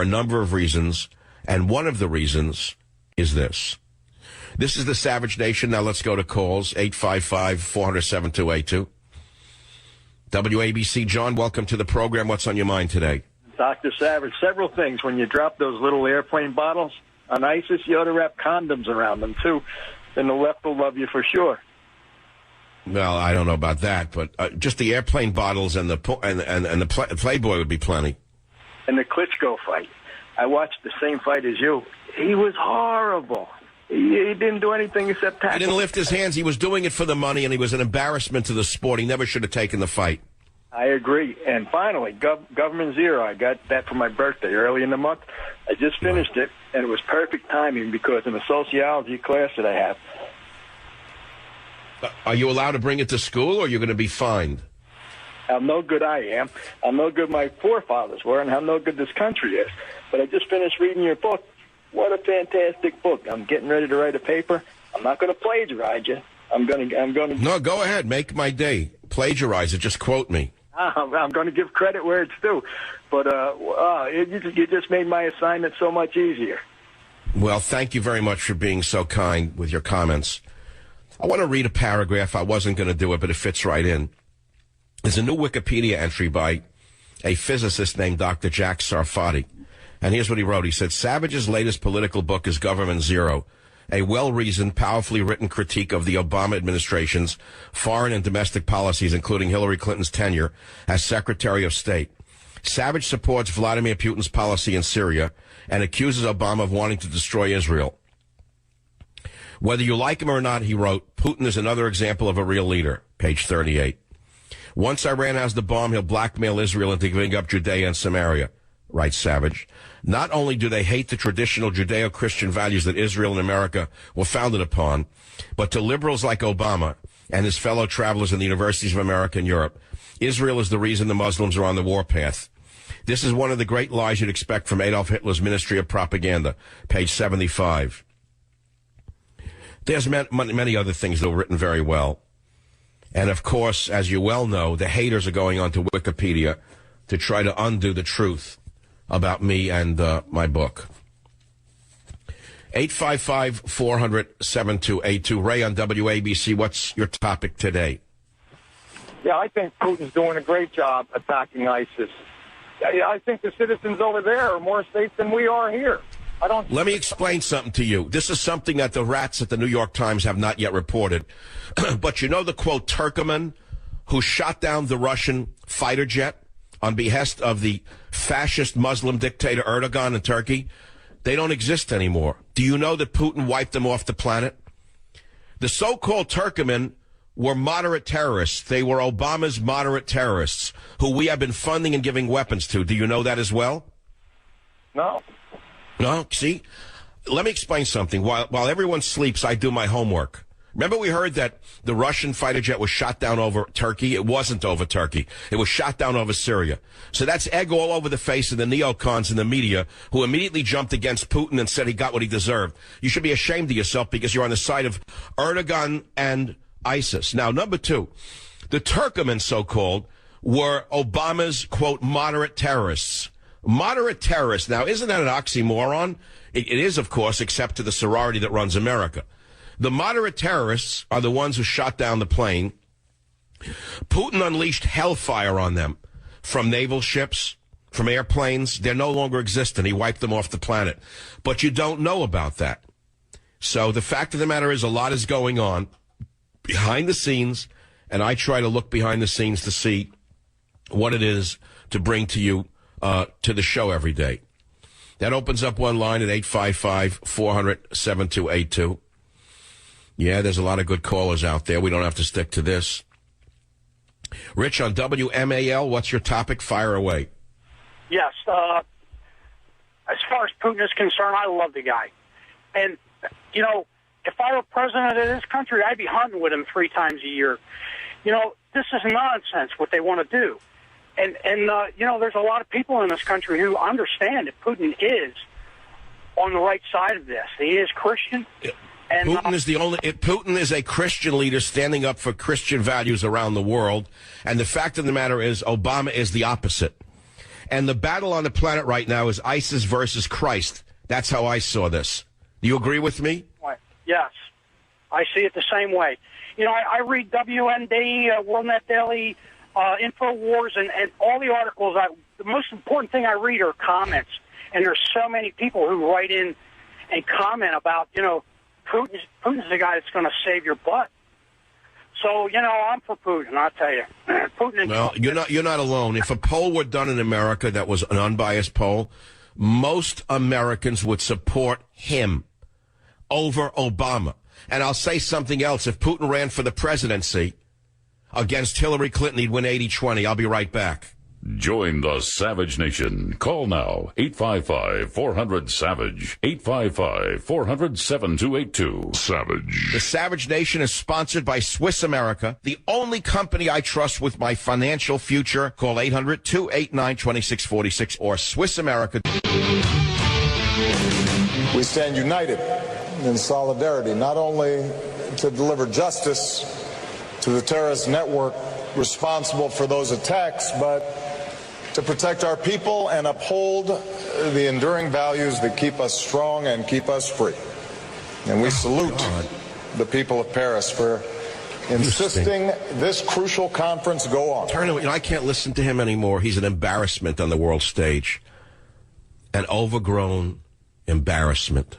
a number of reasons, and one of the reasons is this. This is the Savage Nation. Now let's go to calls. 855-400-7282. WABC, John, welcome to the program. What's on your mind today? Dr. Savage, several things. When you drop those little airplane bottles on ISIS, you ought to wrap condoms around them, too. Then the left will love you for sure. Well, I don't know about that, but just the airplane bottles and the Playboy would be plenty. And the Klitschko fight. I watched the same fight as you. He was horrible. He didn't do anything except tackle. He didn't lift his hands. He was doing it for the money, and he was an embarrassment to the sport. He never should have taken the fight. I agree. And finally, Government Zero. I got that for my birthday early in the month. I just finished it, and it was perfect timing because in the sociology class that I have. Are you allowed to bring it to school, or you're going to be fined? How no good I am, how no good my forefathers were, and how no good this country is. But I just finished reading your book. What a fantastic book. I'm getting ready to write a paper. I'm not going to plagiarize you. I'm going to. No, go ahead. Make my day. Plagiarize it. Just quote me. I'm going to give credit where it's due. But you just made my assignment so much easier. Well, thank you very much for being so kind with your comments. I want to read a paragraph. I wasn't going to do it, but it fits right in. There's a new Wikipedia entry by a physicist named Dr. Jack Sarfati. And here's what he wrote. He said, Savage's latest political book is Government Zero, a well-reasoned, powerfully written critique of the Obama administration's foreign and domestic policies, including Hillary Clinton's tenure as Secretary of State. Savage supports Vladimir Putin's policy in Syria and accuses Obama of wanting to destroy Israel. Whether you like him or not, he wrote, Putin is another example of a real leader, page 38. Once Iran has the bomb, he'll blackmail Israel into giving up Judea and Samaria, writes Savage. Not only do they hate the traditional Judeo-Christian values that Israel and America were founded upon, but to liberals like Obama and his fellow travelers in the universities of America and Europe, Israel is the reason the Muslims are on the warpath. This is one of the great lies you'd expect from Adolf Hitler's Ministry of Propaganda, page 75. There's many other things that were written very well. And, of course, as you well know, the haters are going on to Wikipedia to try to undo the truth about me and my book. 855-400-7282. Ray on WABC, what's your topic today? Yeah, I think Putin's doing a great job attacking ISIS. I think the citizens over there are more safe than we are here. Let me explain something to you. This is something that the rats at the New York Times have not yet reported. But you know the, quote, Turkoman who shot down the Russian fighter jet on behest of the fascist Muslim dictator Erdogan in Turkey? They don't exist anymore. Do you know that Putin wiped them off the planet? The so-called Turkoman were moderate terrorists. They were Obama's moderate terrorists who we have been funding and giving weapons to. Do you know that as well? No. No, see, let me explain something. While everyone sleeps, I do my homework. Remember we heard that the Russian fighter jet was shot down over Turkey? It wasn't over Turkey. It was shot down over Syria. So that's egg all over the face of the neocons in the media who immediately jumped against Putin and said he got what he deserved. You should be ashamed of yourself because you're on the side of Erdogan and ISIS. Now, number two, the Turkoman, so-called, were Obama's, quote, moderate terrorists. Moderate terrorists. Now, isn't that an oxymoron? It is, of course, except to the sorority that runs America. The moderate terrorists are the ones who shot down the plane. Putin unleashed hellfire on them from naval ships, from airplanes. They're no longer existent. He wiped them off the planet. But you don't know about that. So the fact of the matter is a lot is going on behind the scenes, and I try to look behind the scenes to see what it is to bring to you to the show every day. That opens up one line at 855-400-7282. Yeah, there's a lot of good callers out there. We don't have to stick to this. Rich on WMAL, what's your topic? Fire away. Yes. As far as Putin is concerned, I love the guy. And, you know, if I were president of this country, I'd be hunting with him 3 times a year. You know, this is nonsense what they want to do. And you know, there's a lot of people in this country who understand that Putin is on the right side of this. He is Christian. And Putin is a Christian leader standing up for Christian values around the world. And the fact of the matter is Obama is the opposite. And the battle on the planet right now is ISIS versus Christ. That's how I saw this. Do you agree with me? Yes. I see it the same way. You know, I read WND, WorldNet Daily, InfoWars, and all the articles. The most important thing I read are comments. And there's so many people who write in and comment about, you know, Putin's the guy that's going to save your butt. So, you know, I'm for Putin, I'll tell you. Putin. Well, you're not alone. If a poll were done in America that was an unbiased poll, most Americans would support him over Obama. And I'll say something else. If Putin ran for the presidency against Hillary Clinton, he'd win 80-20. I'll be right back. Join the Savage Nation. Call now, 855-400-SAVAGE, 855-400-7282. Savage. The Savage Nation is sponsored by Swiss America, the only company I trust with my financial future. Call 800-289-2646 or Swiss America. We stand united in solidarity, not only to deliver justice to the terrorist network responsible for those attacks, but to protect our people and uphold the enduring values that keep us strong and keep us free. And we salute the people of Paris for insisting this crucial conference go on. I can't listen to him anymore. He's an embarrassment on the world stage. An overgrown embarrassment.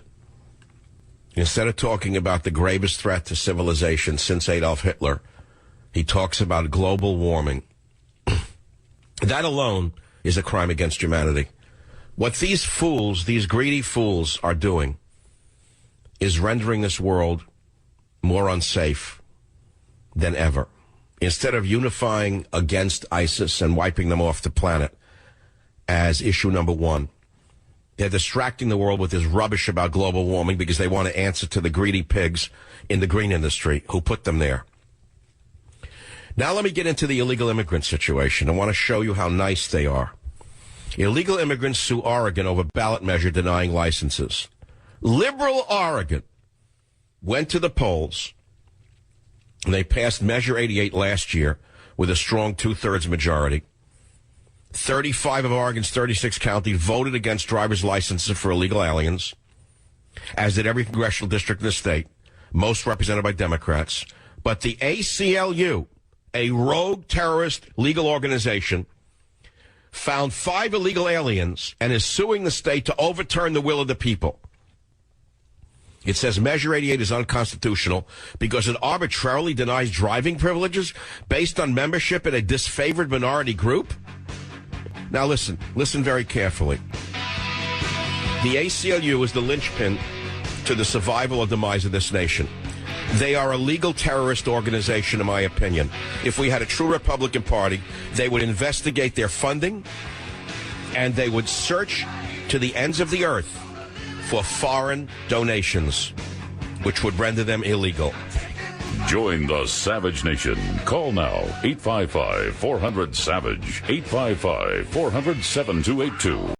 Instead of talking about the gravest threat to civilization since Adolf Hitler, he talks about global warming. That alone is a crime against humanity. What these fools, these greedy fools, are doing is rendering this world more unsafe than ever. Instead of unifying against ISIS and wiping them off the planet as issue number one, they're distracting the world with this rubbish about global warming because they want to answer to the greedy pigs in the green industry who put them there. Now let me get into the illegal immigrant situation. I want to show you how nice they are. Illegal immigrants sue Oregon over ballot measure denying licenses. Liberal Oregon went to the polls, and they passed Measure 88 last year with a strong two-thirds majority. 35 of Oregon's 36 counties voted against driver's licenses for illegal aliens, as did every congressional district in the state, most represented by Democrats. But the ACLU, a rogue terrorist legal organization, found 5 illegal aliens and is suing the state to overturn the will of the people. It says Measure 88 is unconstitutional because it arbitrarily denies driving privileges based on membership in a disfavored minority group. Now listen very carefully. The ACLU is the linchpin to the survival or demise of this nation. They are a legal terrorist organization, in my opinion. If we had a true Republican Party, they would investigate their funding, and they would search to the ends of the earth for foreign donations, which would render them illegal. Join the Savage Nation. Call now, 855-400-SAVAGE, 855-400-7282.